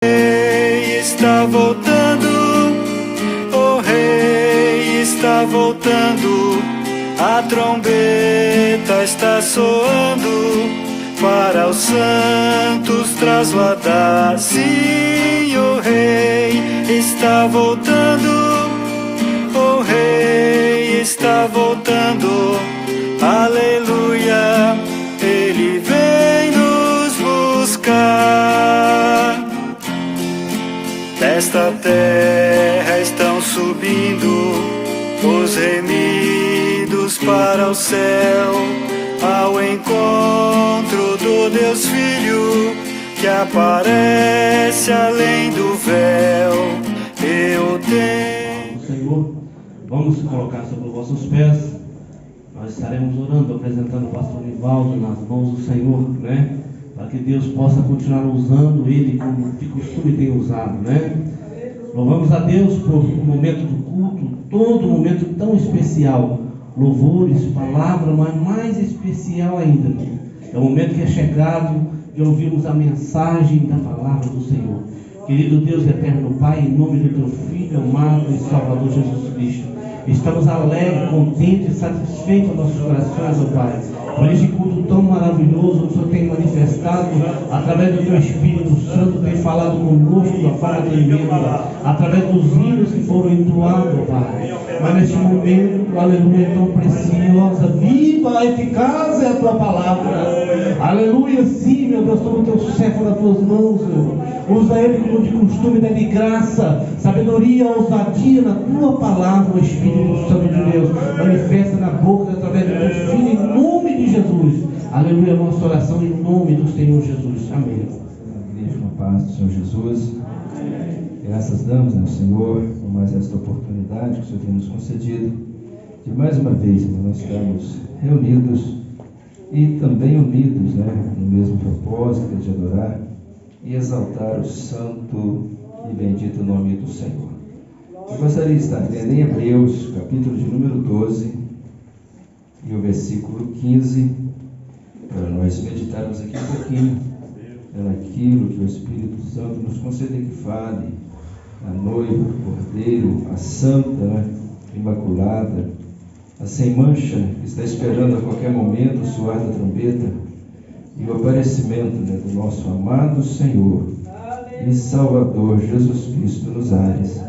Rei está voltando, o Rei está voltando, a trombeta está soando, para os santos trasladar. Sim, o Rei está voltando, o Rei está voltando, aleluia, Ele vem nos buscar. Desta terra estão subindo os remidos para o céu, ao encontro do Deus Filho, que aparece além do véu. Eu tenho... Senhor, vamos se colocar sobre os vossos pés. Nós estaremos orando, apresentando o pastor Nivaldo nas mãos do Senhor, né? Para que Deus possa continuar usando ele como de costume tem usado, né? Louvamos a Deus por um momento do culto, todo momento tão especial. Louvores, palavra, mas mais especial ainda. É o momento que é chegado de ouvirmos a mensagem da palavra do Senhor. Querido Deus eterno Pai, em nome do teu Filho amado e Salvador Jesus Cristo, estamos alegres, contentes e satisfeitos em nossos corações, ó Pai, por este culto tão maravilhoso que o Senhor tem manifestado através do teu Espírito Santo, tem falado conosco da forma tremenda, através dos hinos que foram entoados, ó Pai. Mas neste momento, aleluia, tão preciosa, viva, eficaz é a tua palavra. Aleluia, sim, meu Deus, toma o teu servo nas tuas mãos, Senhor. Usa ele como de costume, dá-lhe graça, sabedoria, ousadia na tua palavra, o Espírito Santo de Deus. Manifesta na boca através do teu Filho, em nome de Jesus. Aleluia, nossa oração em nome do Senhor Jesus. Amém. Igreja, na paz do Senhor Jesus. Graças damos ao Senhor por mais esta oportunidade que o Senhor tem nos concedido de mais uma vez nós estamos reunidos e também unidos, né, no mesmo propósito de adorar e exaltar o santo e bendito nome do Senhor. Eu gostaria de estar lendo em Hebreus, capítulo de número 12 e o versículo 15, para nós meditarmos aqui um pouquinho naquilo que o Espírito Santo nos concede que fale a noiva, o cordeiro, a santa, né, imaculada, a sem mancha, que está esperando a qualquer momento o soar da trombeta e o aparecimento, né, do nosso amado Senhor e Salvador Jesus Cristo nos ares.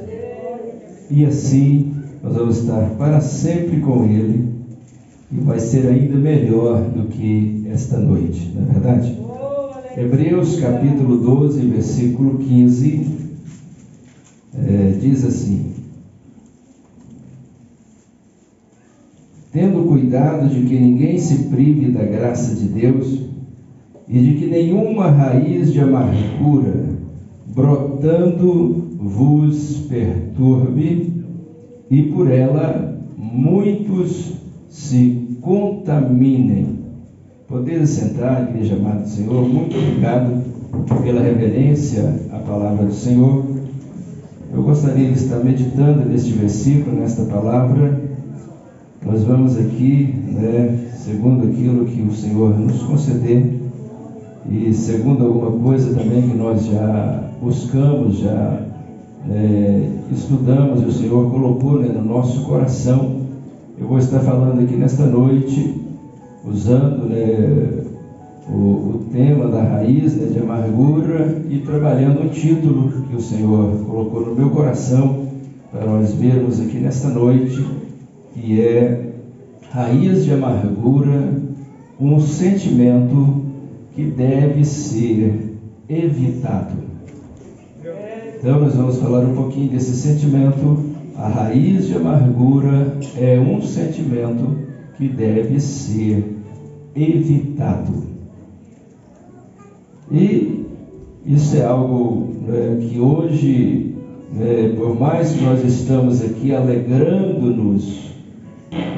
E assim nós vamos estar para sempre com Ele e vai ser ainda melhor do que esta noite, não é verdade? Hebreus capítulo 12, versículo 15, diz assim: tendo cuidado de que ninguém se prive da graça de Deus e de que nenhuma raiz de amargura brotando vos perturbe e por ela muitos se contaminem. Podeis sentar, igreja amada do Senhor. Muito obrigado pela reverência à palavra do Senhor. Eu gostaria de estar meditando neste versículo, nesta palavra. Nós vamos aqui, né, segundo aquilo que o Senhor nos conceder e segundo alguma coisa também que nós já buscamos, já estudamos e o Senhor colocou, né, no nosso coração. Eu vou estar falando aqui nesta noite, usando, né, o tema da raiz, né, de amargura e trabalhando um título que o Senhor colocou no meu coração para nós vermos aqui nesta noite, que é raiz de amargura, um sentimento que deve ser evitado. Então nós vamos falar um pouquinho desse sentimento. A raiz de amargura é um sentimento que deve ser evitado. E isso é algo, né, que hoje, né, por mais que nós estamos aqui alegrando-nos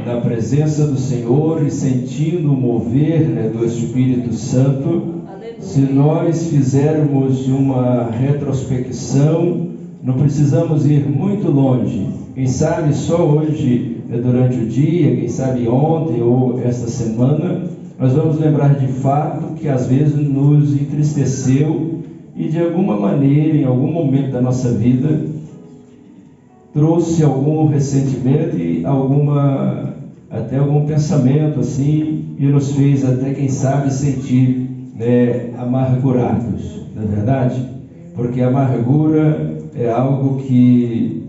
na presença do Senhor e sentindo o mover, né, do Espírito Santo, se nós fizermos uma retrospecção, não precisamos ir muito longe. Quem sabe só hoje, né, durante o dia, quem sabe ontem ou esta semana, nós vamos lembrar de fato que às vezes nos entristeceu e de alguma maneira, em algum momento da nossa vida, trouxe algum ressentimento e até algum pensamento assim, e nos fez até, quem sabe, sentir amargurados, não é verdade? Porque a amargura é algo que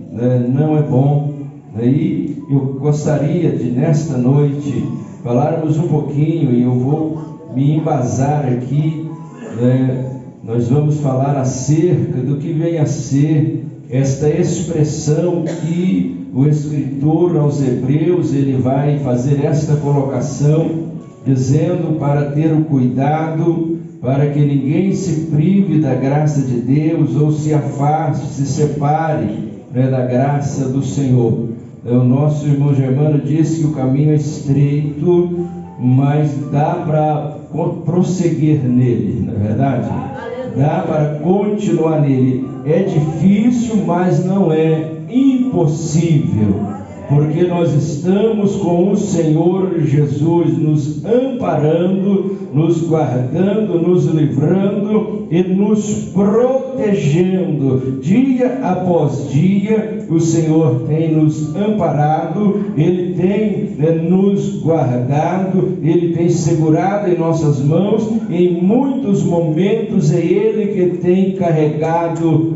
não é bom, e eu gostaria de, nesta noite, falarmos um pouquinho, e eu vou me embasar aqui, nós vamos falar acerca do que vem a ser esta expressão que o escritor aos Hebreus, ele vai fazer esta colocação, dizendo para ter o cuidado, para que ninguém se prive da graça de Deus, ou se afaste, se separe da graça do Senhor. O nosso irmão Germano disse que o caminho é estreito, mas dá para prosseguir nele, não é verdade? Dá para continuar nele. É difícil, mas não é impossível, porque nós estamos com o Senhor Jesus nos amparando, nos guardando, nos livrando e nos protegendo. Dia após dia, o Senhor tem nos amparado, Ele tem nos guardado, Ele tem segurado em nossas mãos. Em muitos momentos é Ele que tem carregado,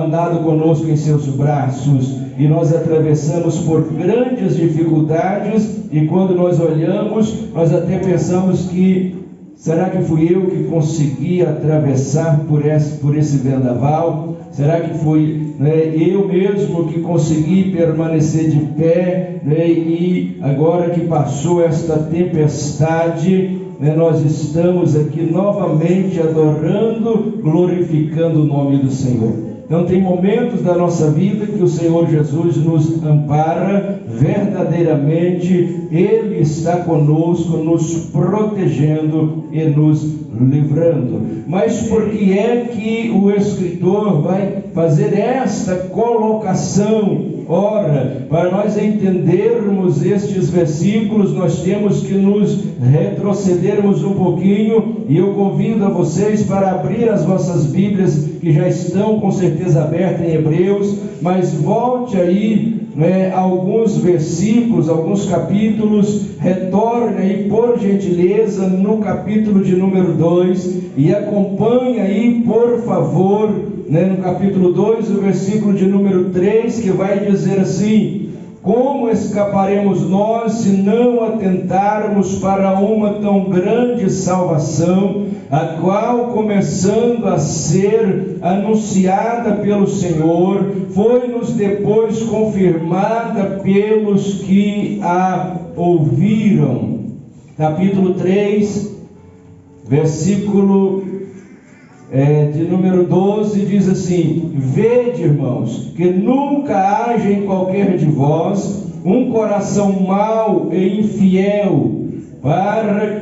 andado conosco em seus braços, e nós atravessamos por grandes dificuldades, e quando nós olhamos, nós até pensamos que, será que fui eu que consegui atravessar por esse vendaval? Será que fui eu mesmo que consegui permanecer de pé, e agora que passou esta tempestade, nós estamos aqui novamente adorando, glorificando o nome do Senhor. Então tem momentos da nossa vida que o Senhor Jesus nos ampara verdadeiramente, Ele está conosco, nos protegendo e nos livrando. Mas por que é que o escritor vai fazer esta colocação? Ora, para nós entendermos estes versículos, nós temos que nos retrocedermos um pouquinho, e eu convido a vocês para abrir as vossas Bíblias, que já estão com certeza abertas em Hebreus, mas volte aí alguns versículos, alguns capítulos, retorne aí por gentileza no capítulo de número 2 e acompanhe aí, por favor, no capítulo 2, o versículo de número 3, que vai dizer assim: como escaparemos nós se não atentarmos para uma tão grande salvação, a qual, começando a ser anunciada pelo Senhor, foi-nos depois confirmada pelos que a ouviram? Capítulo 3, versículo de número 12, diz assim: vede, irmãos, que nunca haja em qualquer de vós um coração mau e infiel, para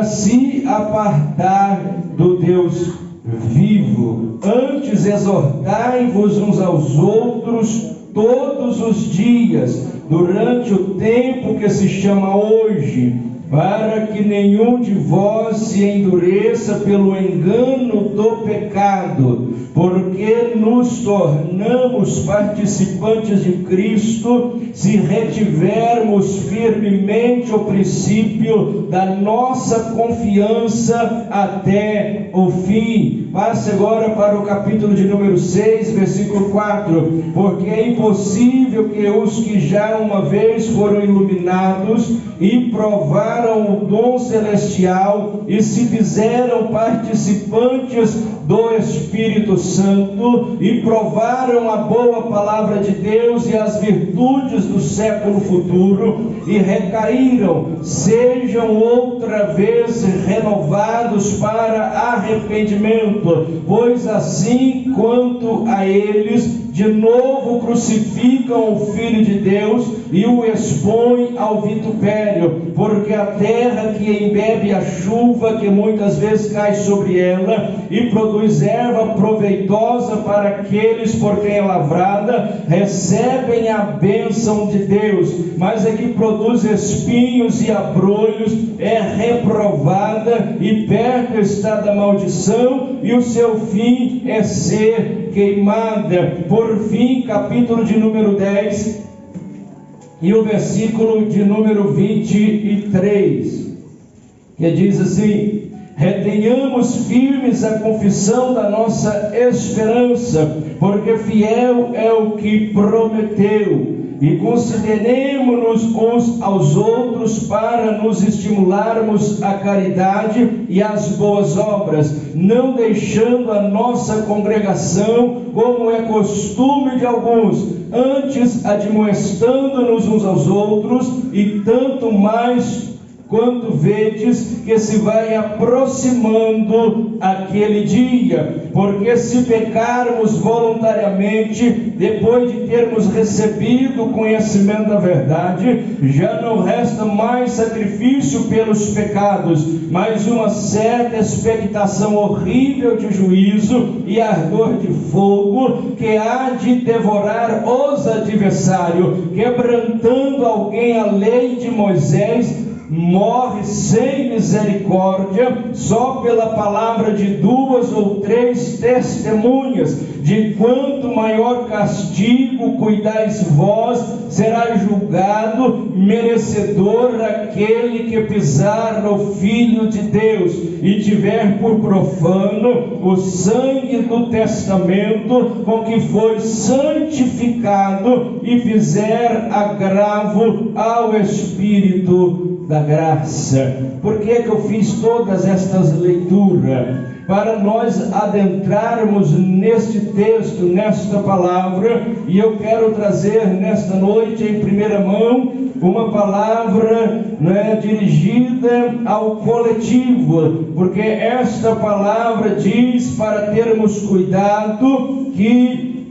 se apartar do Deus vivo. Antes exortai-vos uns aos outros todos os dias, durante o tempo que se chama hoje, para que nenhum de vós se endureça pelo engano do pecado, porque nos tornamos participantes de Cristo, se retivermos firmemente o princípio da nossa confiança até o fim. Passe agora para o capítulo de número 6, versículo 4. Porque é impossível que os que já uma vez foram iluminados e provaram o dom celestial e se fizeram participantes do Espírito Santo e provaram a boa palavra de Deus e as virtudes do século futuro e recaíram, sejam outra vez renovados para arrependimento, pois assim quanto a eles de novo crucificam o Filho de Deus e o expõem ao vitupério, porque a terra que embebe a chuva que muitas vezes cai sobre ela e produz erva proveitosa para aqueles por quem é lavrada, recebem a bênção de Deus, mas a que produz espinhos e abrolhos é reprovada e perto está da maldição, e o seu fim é ser queimada. Por fim, capítulo de número 10 e o versículo de número 23, que diz assim: retenhamos firmes a confissão da nossa esperança, porque fiel é o que prometeu. E consideremos-nos uns aos outros para nos estimularmos à caridade e às boas obras, não deixando a nossa congregação, como é costume de alguns, antes admoestando-nos uns aos outros, e tanto mais quanto vedes que se vai aproximando aquele dia. Porque se pecarmos voluntariamente, depois de termos recebido o conhecimento da verdade, já não resta mais sacrifício pelos pecados, mas uma certa expectação horrível de juízo e ardor de fogo, que há de devorar os adversários. Quebrantando alguém a lei de Moisés, morre sem misericórdia, só pela palavra de 2 ou 3 testemunhas. De quanto maior castigo cuidais vós, será julgado merecedor aquele que pisar no Filho de Deus e tiver por profano o sangue do testamento com que foi santificado e fizer agravo ao Espírito da graça. Por que eu fiz todas estas leituras? Para nós adentrarmos neste texto, nesta palavra, e eu quero trazer nesta noite em primeira mão uma palavra dirigida ao coletivo, porque esta palavra diz para termos cuidado que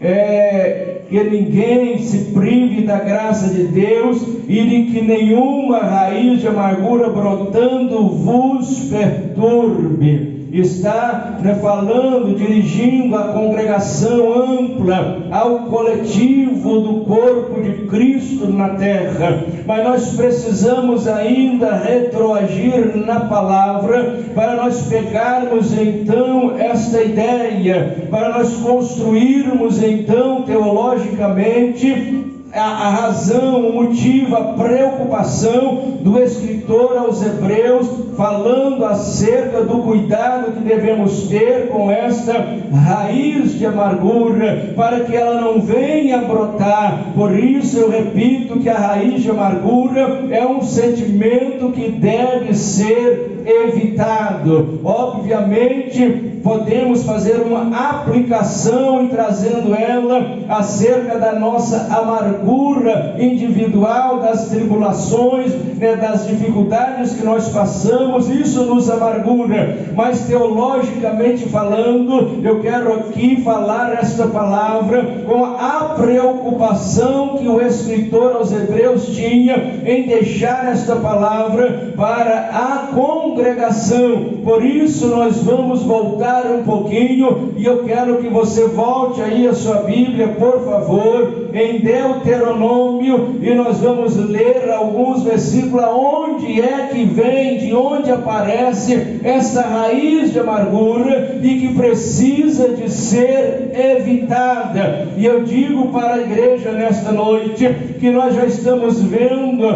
ninguém se prive da graça de Deus e de que nenhuma raiz de amargura brotando vos perturbe. Está falando, dirigindo a congregação ampla, ao coletivo do corpo de Cristo na terra. Mas nós precisamos ainda retroagir na palavra, para nós pegarmos então esta ideia, para nós construirmos então teologicamente a razão, o motivo, a preocupação do escritor aos Hebreus, falando acerca do cuidado que devemos ter com esta raiz de amargura, para que ela não venha a brotar. Por isso eu repito que a raiz de amargura é um sentimento que deve ser evitado. Obviamente podemos fazer uma aplicação e trazendo ela acerca da nossa amargura individual, das tribulações, das dificuldades que nós passamos. Isso nos amargura, mas teologicamente falando, eu quero aqui falar esta palavra com a preocupação que o escritor aos Hebreus tinha em deixar esta palavra para a congregação. Por isso nós vamos voltar um pouquinho, e eu quero que você volte aí a sua Bíblia, por favor, em Deuteronômio, e nós vamos ler alguns versículos onde é que vem, de onde aparece essa raiz de amargura e que precisa de ser evitada. E eu digo para a igreja nesta noite que nós já estamos vendo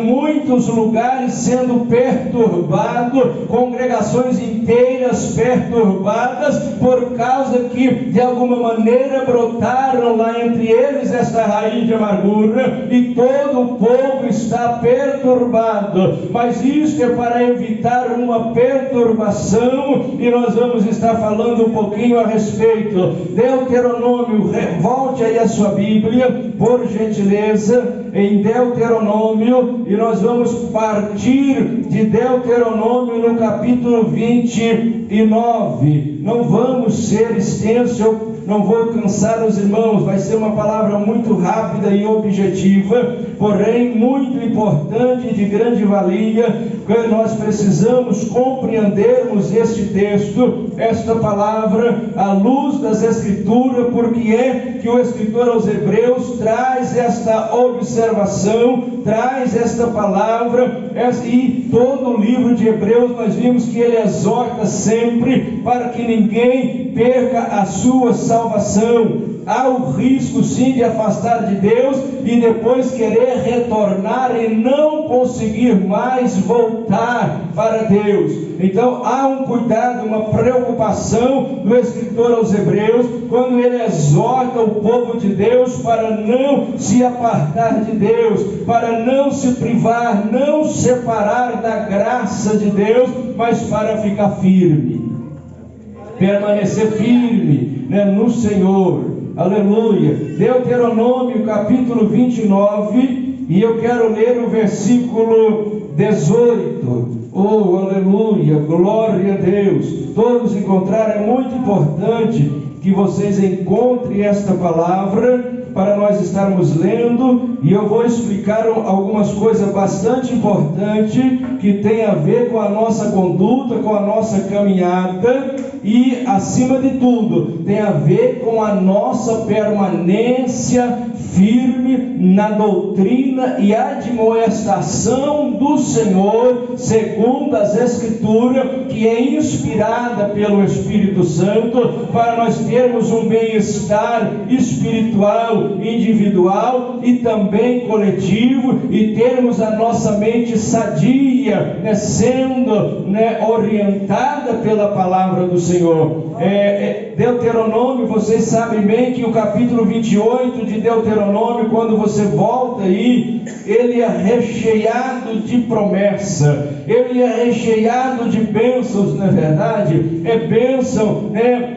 muitos lugares sendo perturbados, congregações inteiras perturbadas, por causa que de alguma maneira brotaram lá entre eles esta raiz de amargura, e todo o povo está perturbado. Mas isto é para evitar uma perturbação, e nós vamos estar falando um pouquinho a respeito. Deuteronômio, volte aí a sua Bíblia, por gentileza, em Deuteronômio, e nós vamos partir de Deuteronômio no capítulo 29. não vamos ser extensos, eu não vou cansar os irmãos, vai ser uma palavra muito rápida e objetiva, porém muito importante e de grande valia, porque nós precisamos compreendermos este texto, esta palavra, à luz das Escrituras, porque é que o escritor aos Hebreus traz esta observação, traz esta palavra, e todo o livro de Hebreus nós vimos que ele exorta sempre para que ninguém perca a sua salvação. Há o risco sim de afastar de Deus e depois querer retornar e não conseguir mais voltar para Deus. Então há um cuidado, uma preocupação do escritor aos Hebreus, quando ele exorta o povo de Deus para não se apartar de Deus, para não se privar, não separar da graça de Deus, mas para ficar firme, permanecer firme, no Senhor. Aleluia. Deuteronômio capítulo 29, e eu quero ler o versículo 18. Oh, aleluia, glória a Deus. Todos encontraram, é muito importante que vocês encontrem esta palavra para nós estarmos lendo, e eu vou explicar algumas coisas bastante importantes que tem a ver com a nossa conduta, com a nossa caminhada e, acima de tudo, tem a ver com a nossa permanência firme na doutrina e admoestação do Senhor, segundo as Escrituras, que é inspirada pelo Espírito Santo, para nós termos um bem-estar espiritual, individual e também coletivo, e termos a nossa mente sadia, sendo orientada pela palavra do Senhor. Deuteronômio, vocês sabem bem que o capítulo 28 de Deuteronômio, quando você volta aí, ele é recheado de promessa, ele é recheado de bênçãos, não é verdade? É bênção,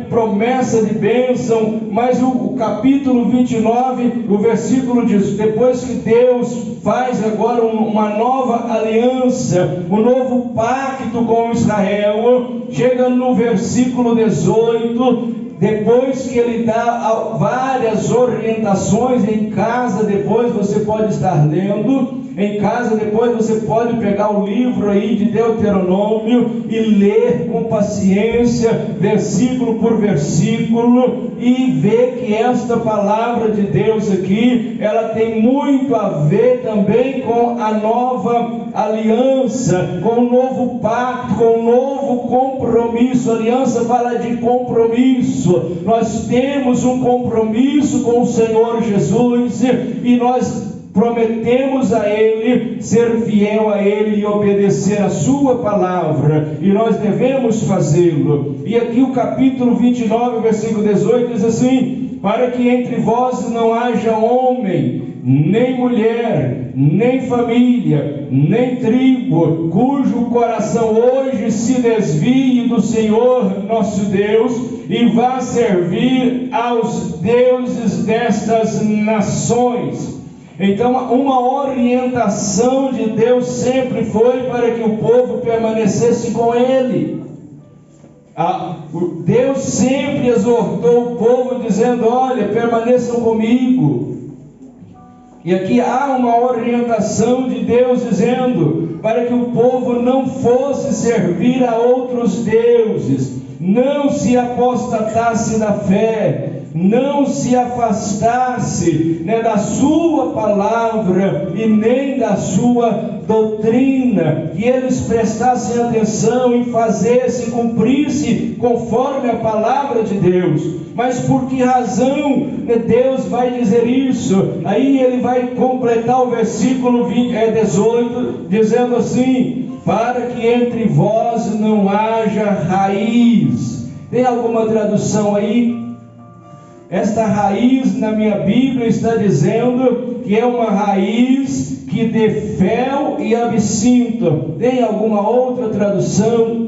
promessa de bênção. Mas o capítulo 29, o versículo diz: depois que Deus faz agora uma nova aliança, um novo pacto com Israel, chega no versículo 18, depois que ele dá várias orientações em casa, depois você pode estar lendo, em casa depois você pode pegar o livro aí de Deuteronômio e ler com paciência, versículo por versículo, e ver que esta palavra de Deus aqui, ela tem muito a ver também com a nova aliança, com o novo pacto, com o novo compromisso. A aliança fala de compromisso. Nós temos um compromisso com o Senhor Jesus e nós prometemos a Ele ser fiel a Ele e obedecer a sua palavra, e nós devemos fazê-lo. E aqui o capítulo 29, versículo 18 diz assim: para que entre vós não haja homem, nem mulher, nem família, nem tribo, cujo coração hoje se desvie do Senhor nosso Deus e vá servir aos deuses destas nações. Então, uma orientação de Deus sempre foi para que o povo permanecesse com Ele. Deus sempre exortou o povo dizendo: olha, permaneçam comigo. E aqui há uma orientação de Deus dizendo para que o povo não fosse servir a outros deuses, não se apostatasse da fé, não se afastasse da sua palavra e nem da sua doutrina, que eles prestassem atenção e fizessem, cumprisse conforme a palavra de Deus. Mas por que razão Deus vai dizer isso? Aí ele vai completar o versículo 18, dizendo assim: para que entre vós não haja raiz. Tem alguma tradução aí? Esta raiz na minha Bíblia está dizendo que é uma raiz que dê fel e absinto. Tem alguma outra tradução?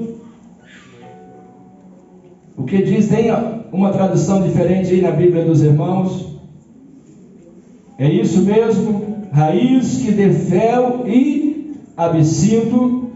O que diz? Tem uma tradução diferente aí na Bíblia dos irmãos? É isso mesmo? Raiz que dê fel e absinto.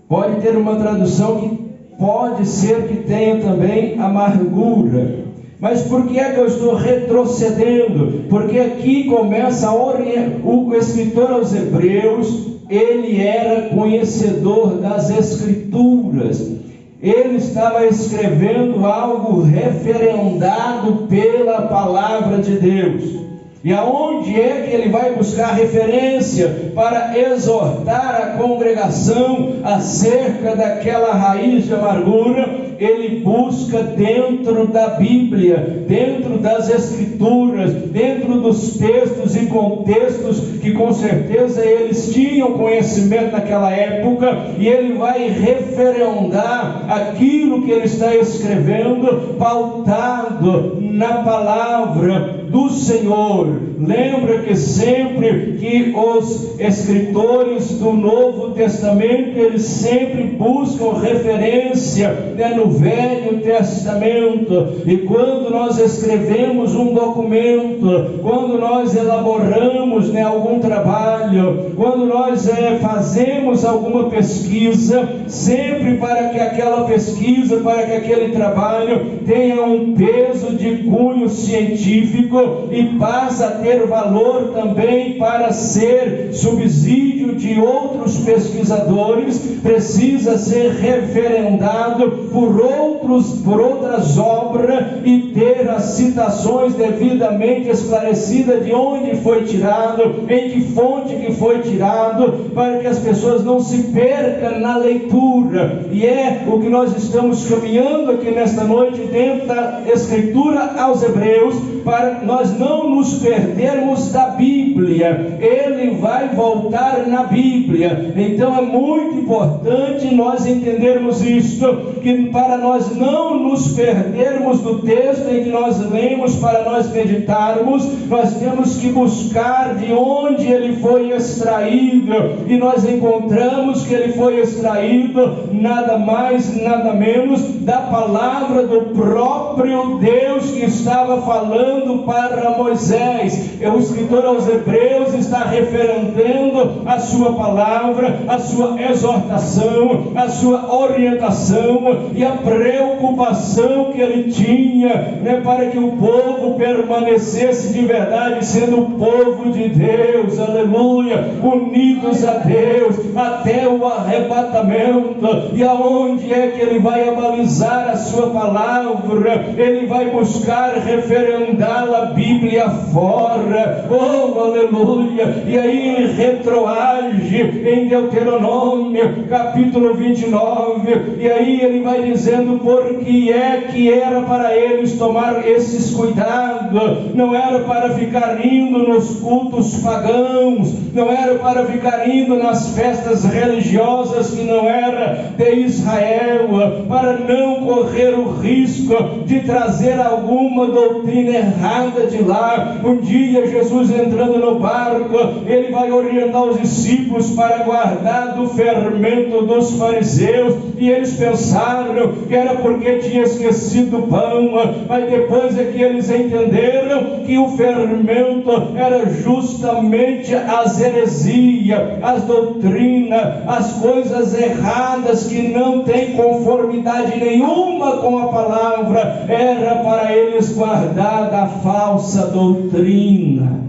Pode ter uma tradução que pode ser que tenha também amargura. Mas por que é que eu estou retrocedendo? Porque aqui começa o escritor aos Hebreus, ele era conhecedor das Escrituras. Ele estava escrevendo algo referendado pela palavra de Deus. E aonde é que ele vai buscar referência para exortar a congregação acerca daquela raiz de amargura? Ele busca dentro da Bíblia, dentro das Escrituras, dentro dos textos e contextos que com certeza eles tinham conhecimento naquela época, e ele vai referendar aquilo que ele está escrevendo, pautado na palavra do Senhor. Lembra que sempre que os escritores do Novo Testamento, eles sempre buscam referência, no Velho Testamento. E quando nós escrevemos um documento, quando nós elaboramos algum trabalho, quando nós fazemos alguma pesquisa, sempre para que aquela pesquisa, para que aquele trabalho tenha um peso de cunho científico e passe a ter valor também para ser subsídio de outros pesquisadores, precisa ser referendado por outras obras e ter as citações devidamente esclarecidas de onde foi tirado, em que fonte que foi tirado, para que as pessoas não se percam na leitura. E é o que nós estamos caminhando aqui nesta noite dentro da Escritura aos Hebreus, para nós não nos perdermos da Bíblia. Ele vai voltar na Bíblia. Então é muito importante nós entendermos isto, que para nós não nos perdermos do texto em que nós lemos, para nós meditarmos, nós temos que buscar de onde ele foi extraído, e nós encontramos que ele foi extraído nada mais, nada menos da palavra do próprio Deus que estava falando para Moisés. O escritor aos Hebreus está referendando a sua palavra, a sua exortação, a sua orientação e a preocupação que ele tinha, para que o povo permanecesse de verdade sendo o povo de Deus, aleluia, unidos a Deus até o arrebatamento. E aonde é que ele vai abalizar a sua palavra? Ele vai buscar referendá-la a Bíblia fora, oh aleluia. E aí ele retroage em Deuteronômio capítulo 29, e aí ele vai dizendo por que é que era para eles tomar esses cuidados. Não era para ficar indo nos cultos pagãos, não era para ficar indo nas festas religiosas que não era de Israel, para não correr o risco de trazer alguma doutrina errada de lá. Um dia Jesus entrando no barco, ele vai orientar os discípulos para guardar do fermento dos fariseus, e eles pensaram que era porque tinha esquecido o pão, mas depois é que eles entenderam que o fermento era justamente as heresias, as doutrinas, as coisas erradas que não tem conformidade nenhuma com a palavra. Era para eles guardar da falsa doutrina.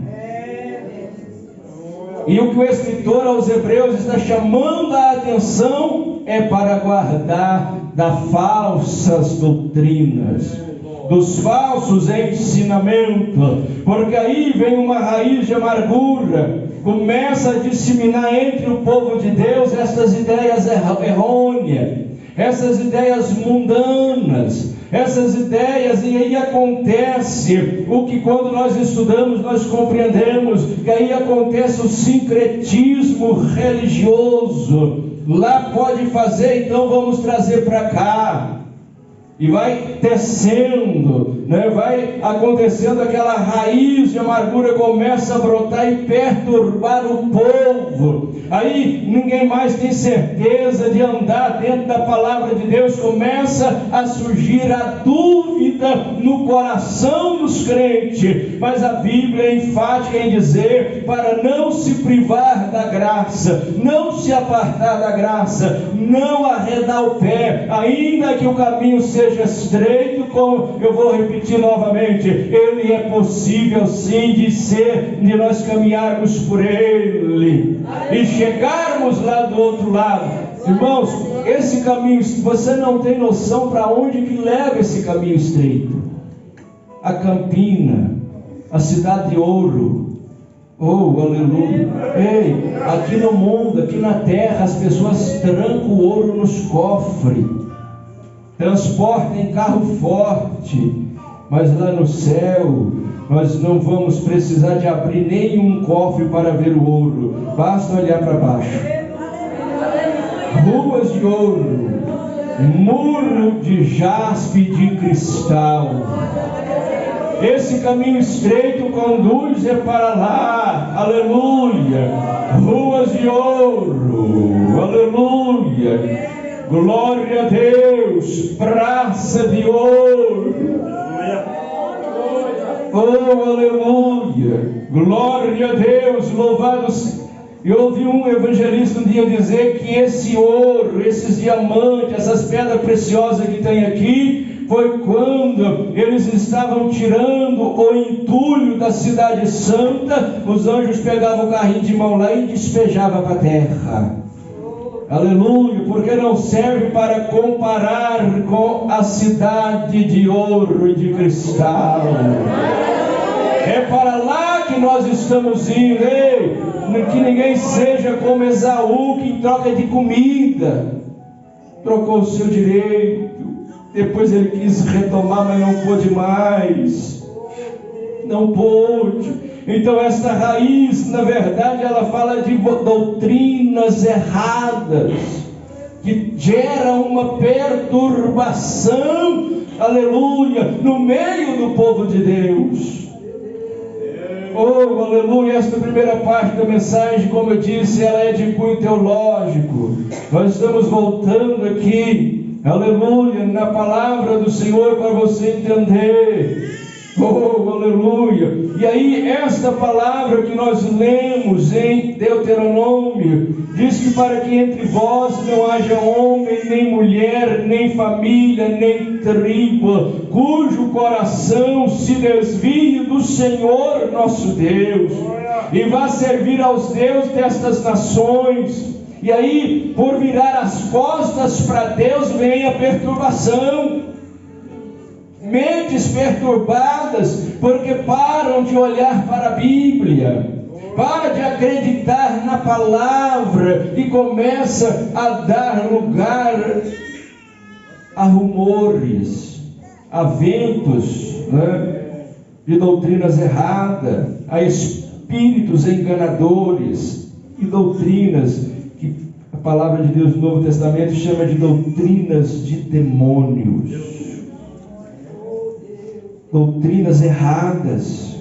E o que o escritor aos Hebreus está chamando a atenção é para guardar das falsas doutrinas, dos falsos ensinamentos, porque aí vem uma raiz de amargura, começa a disseminar entre o povo de Deus estas ideias errôneas, essas ideias mundanas, essas ideias, e aí acontece o que quando nós estudamos nós compreendemos, que aí acontece o sincretismo religioso. Lá pode fazer, então vamos trazer para cá. E vai tecendo, né? Vai acontecendo, aquela raiz de amargura começa a brotar e perturbar o povo. Aí ninguém mais tem certeza de andar dentro da palavra de Deus. Começa a surgir a dúvida no coração dos crentes. Mas a Bíblia é enfática em dizer para não se privar da graça, não se apartar da graça, não arredar o pé, ainda que o caminho seja estreito, como eu vou repetir novamente, ele é possível sim de nós caminharmos por ele e chegarmos lá do outro lado. Irmãos, esse caminho, você não tem noção para onde que leva esse caminho estreito. A Campina, a cidade de ouro. Oh, aleluia. Ei, aqui no mundo, aqui na terra, as pessoas trancam o ouro nos cofres, transportam em carro forte, mas lá no céu nós não vamos precisar de abrir nenhum cofre para ver o ouro, basta olhar para baixo. Ruas de ouro, muro de jaspe e de cristal. Esse caminho estreito conduz para lá, aleluia. Ruas de ouro, aleluia. Glória a Deus, praça de ouro. Oh, aleluia. Glória a Deus, louvados. Eu ouvi um evangelista um dia dizer que esse ouro, esses diamantes, essas pedras preciosas que tem aqui, foi quando eles estavam tirando o entulho da cidade santa, os anjos pegavam o carrinho de mão lá e despejavam para a terra. Aleluia, porque não serve para comparar com a cidade de ouro e de cristal. É para lá que nós estamos indo. Ei, que ninguém seja como Esaú, que em troca de comida trocou o seu direito. Depois ele quis retomar, mas não pôde mais. Não pôde. Então esta raiz, na verdade, ela fala de doutrinas erradas, que gera uma perturbação, aleluia, no meio do povo de Deus. Oh, aleluia. Esta primeira parte da mensagem, como eu disse, ela é de cunho teológico. Nós estamos voltando aqui, aleluia, na palavra do Senhor para você entender. Oh, aleluia. E aí esta palavra que nós lemos em Deuteronômio diz que para que entre vós não haja homem, nem mulher, nem família, nem tribo, cujo coração se desvie do Senhor nosso Deus, e vá servir aos deuses destas nações. E aí, por virar as costas para Deus, vem a perturbação. Mentes perturbadas, porque param de olhar para a Bíblia, para de acreditar na palavra e começa a dar lugar a rumores, a ventos, né, de doutrinas erradas, a espíritos enganadores e doutrinas que a palavra de Deus no Novo Testamento chama de doutrinas de demônios. Doutrinas erradas.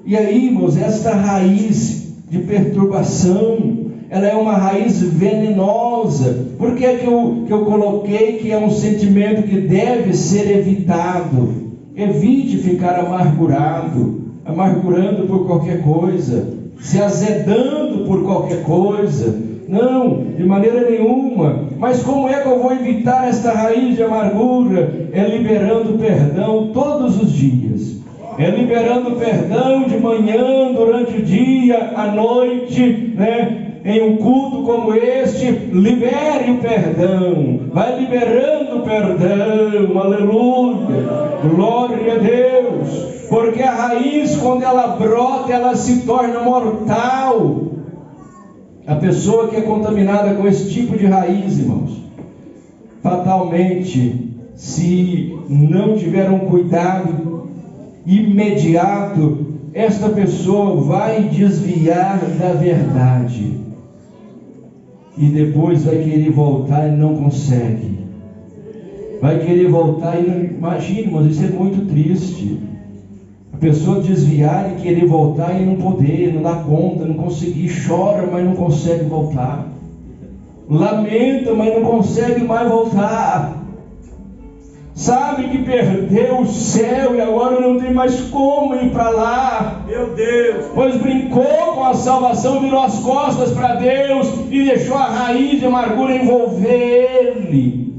E aí, irmãos, esta raiz de perturbação, ela é uma raiz venenosa. Por que é que eu coloquei que é um sentimento que deve ser evitado? Evite ficar amargurando por qualquer coisa, se azedando por qualquer coisa. Não, de maneira nenhuma. Mas como é que eu vou evitar esta raiz de amargura? É liberando perdão todos os dias. É liberando perdão de manhã, durante o dia, à noite, né? Em um culto como este, libere o perdão. Vai liberando o perdão. Aleluia. Glória a Deus. Porque a raiz, quando ela brota, ela se torna mortal. A pessoa que é contaminada com esse tipo de raiz, irmãos, fatalmente, se não tiver um cuidado imediato, esta pessoa vai desviar da verdade e depois vai querer voltar e não consegue. vai querer voltar e não... Imagine, mas isso é muito triste. A pessoa desviar e querer voltar e não poder, não dá conta, não conseguir, chora, mas não consegue voltar. Lamenta, mas não consegue mais voltar. Sabe que perdeu o céu e agora não tem mais como ir para lá. Meu Deus! Pois brincou com a salvação, virou as costas para Deus e deixou a raiz de amargura envolver ele.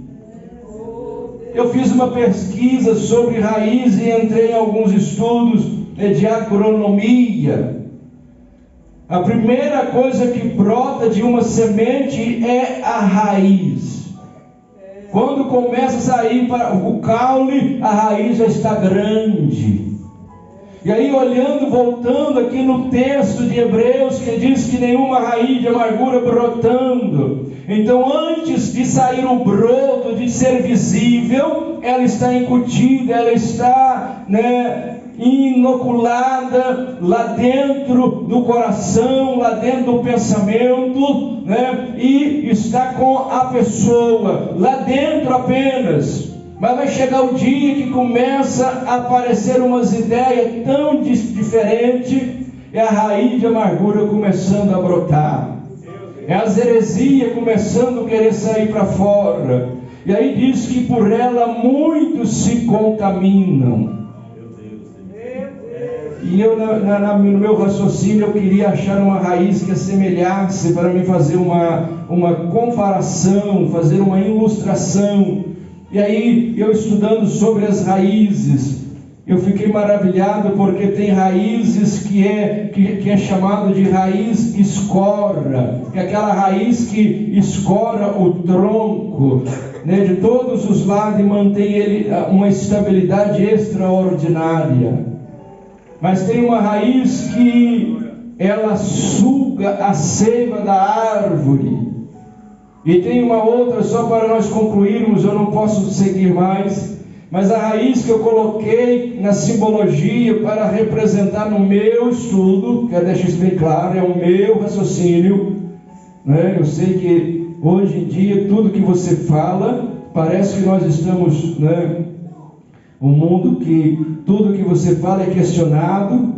Eu fiz uma pesquisa sobre raiz e entrei em alguns estudos de agronomia. A primeira coisa que brota de uma semente é a raiz. Quando começa a sair para o caule, a raiz já está grande. E aí, olhando, voltando aqui no texto de Hebreus, que diz que nenhuma raiz de amargura brotando. Então, antes de sair o broto, de ser visível, ela está incutida, ela está, inoculada lá dentro do coração, lá dentro do pensamento, e está com a pessoa, lá dentro apenas. Mas vai chegar o dia que começa a aparecer umas ideias tão diferentes, é a raiz de amargura começando a brotar, é as heresias começando a querer sair para fora, e aí diz que por ela muitos se contaminam. E eu, no meu raciocínio, eu queria achar uma raiz que assemelhasse, para me fazer uma comparação, fazer uma ilustração. E aí, eu estudando sobre as raízes, eu fiquei maravilhado, porque tem raízes que é chamado de raiz escora, que é aquela raiz que escora o tronco, de todos os lados, e mantém ele uma estabilidade extraordinária. Mas tem uma raiz que ela suga a seiva da árvore. E tem uma outra, só para nós concluirmos, eu não posso seguir mais, mas a raiz que eu coloquei na simbologia para representar no meu estudo, quero deixar isso bem claro, é o meu raciocínio, Eu sei que hoje em dia tudo que você fala, parece que nós estamos, um mundo que tudo que você fala é questionado,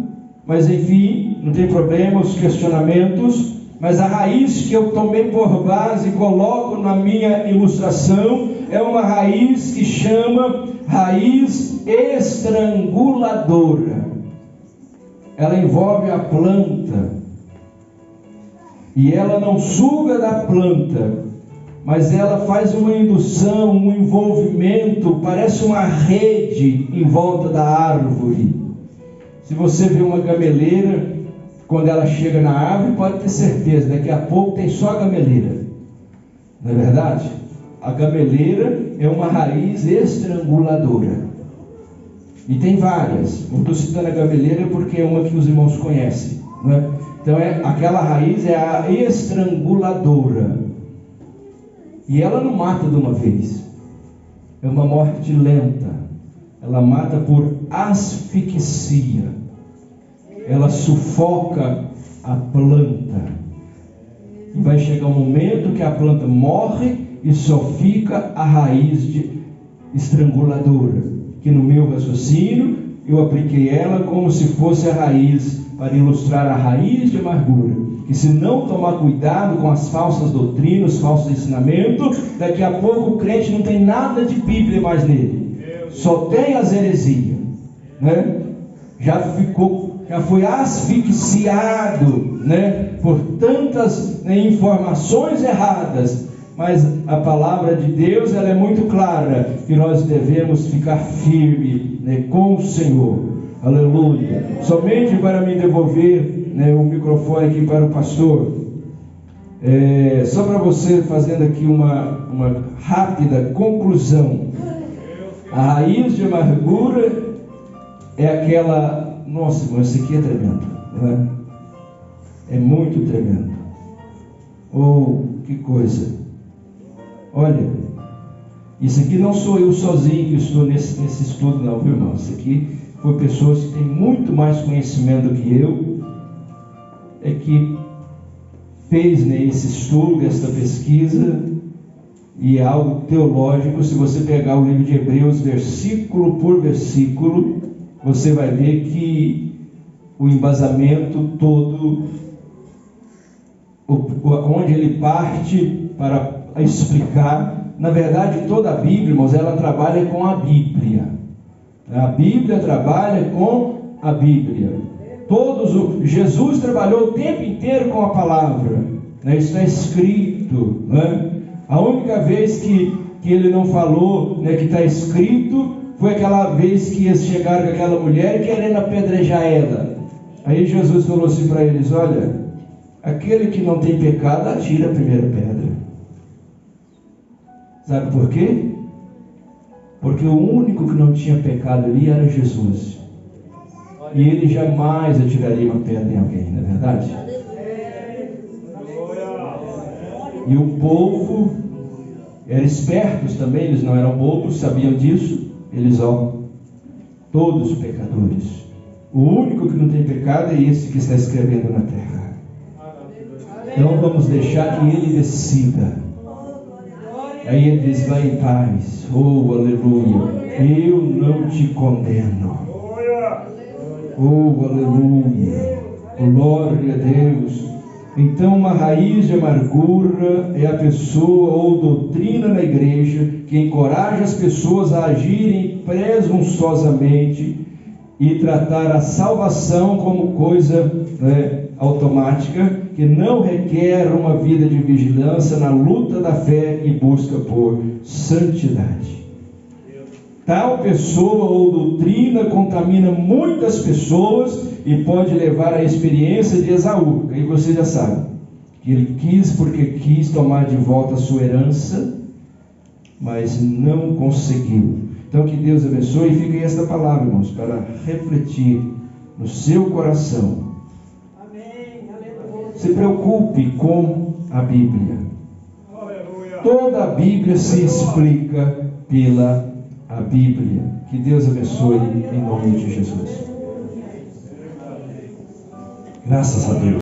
mas enfim, não tem problema os questionamentos. Mas a raiz que eu tomei por base e coloco na minha ilustração é uma raiz que chama raiz estranguladora. Ela envolve a planta e ela não suga da planta, mas ela faz uma indução, um envolvimento, parece uma rede em volta da árvore. Se você vê uma gameleira, quando ela chega na árvore, pode ter certeza, daqui a pouco tem só a gameleira. Não é verdade? A gameleira é uma raiz estranguladora. E tem várias. Eu estou citando a gameleira porque é uma que os irmãos conhecem, Então, aquela raiz é a estranguladora. E ela não mata de uma vez. É uma morte lenta. Ela mata por asfixia. Ela sufoca a planta. E vai chegar um momento que a planta morre e só fica a raiz estranguladora. Que no meu raciocínio, eu apliquei ela como se fosse a raiz, para ilustrar a raiz de amargura. Que se não tomar cuidado com as falsas doutrinas, os falsos ensinamentos, daqui a pouco o crente não tem nada de Bíblia mais nele. Só tem as heresias. Já foi asfixiado, por tantas informações erradas. Mas a palavra de Deus, ela é muito clara, que nós devemos ficar firme, com o Senhor. Aleluia. Somente para me devolver, o microfone aqui para o pastor. Só para você, fazendo aqui uma rápida conclusão. A raiz de amargura é aquela... Nossa, irmão, isso aqui é tremendo, É muito tremendo. Que coisa. Olha, isso aqui não sou eu sozinho que estou nesse estudo, não, viu, irmão? Isso aqui foi pessoas que têm muito mais conhecimento do que eu, que fez esse estudo, essa pesquisa, e é algo teológico. Se você pegar o livro de Hebreus, versículo por versículo, você vai ver que o embasamento todo, onde ele parte para explicar, na verdade toda a Bíblia, irmãos, ela trabalha com a Bíblia. A Bíblia trabalha com a Bíblia. Jesus trabalhou o tempo inteiro com a palavra, né? Isso está escrito, né? A única vez que ele não falou, né, que está escrito, foi aquela vez que eles chegaram com aquela mulher querendo apedrejar ela. Aí Jesus falou assim para eles: olha, aquele que não tem pecado, atira a primeira pedra. Sabe por quê? Porque o único que não tinha pecado ali era Jesus. E ele jamais atiraria uma pedra em alguém, não é verdade? E o povo eram espertos também, eles não eram bobos, sabiam disso. Eles, todos pecadores. O único que não tem pecado é esse que está escrevendo na terra. Então vamos deixar que ele decida. Aí ele diz: vai em paz, oh aleluia, eu não te condeno. Oh aleluia, glória a Deus. Então uma raiz de amargura é a pessoa ou doutrina na igreja que encoraja as pessoas a agirem presunçosamente e tratar a salvação como coisa, né, automática, que não requer uma vida de vigilância na luta da fé e busca por santidade. Tal pessoa ou doutrina contamina muitas pessoas e pode levar à experiência de Esaú. Aí você já sabe que ele quis porque quis tomar de volta a sua herança, mas não conseguiu. Então que Deus abençoe, e fica aí esta palavra, irmãos, para refletir no seu coração. Se preocupe com a Bíblia. Toda a Bíblia se explica pela a Bíblia. Que Deus abençoe em nome de Jesus. Graças a Deus.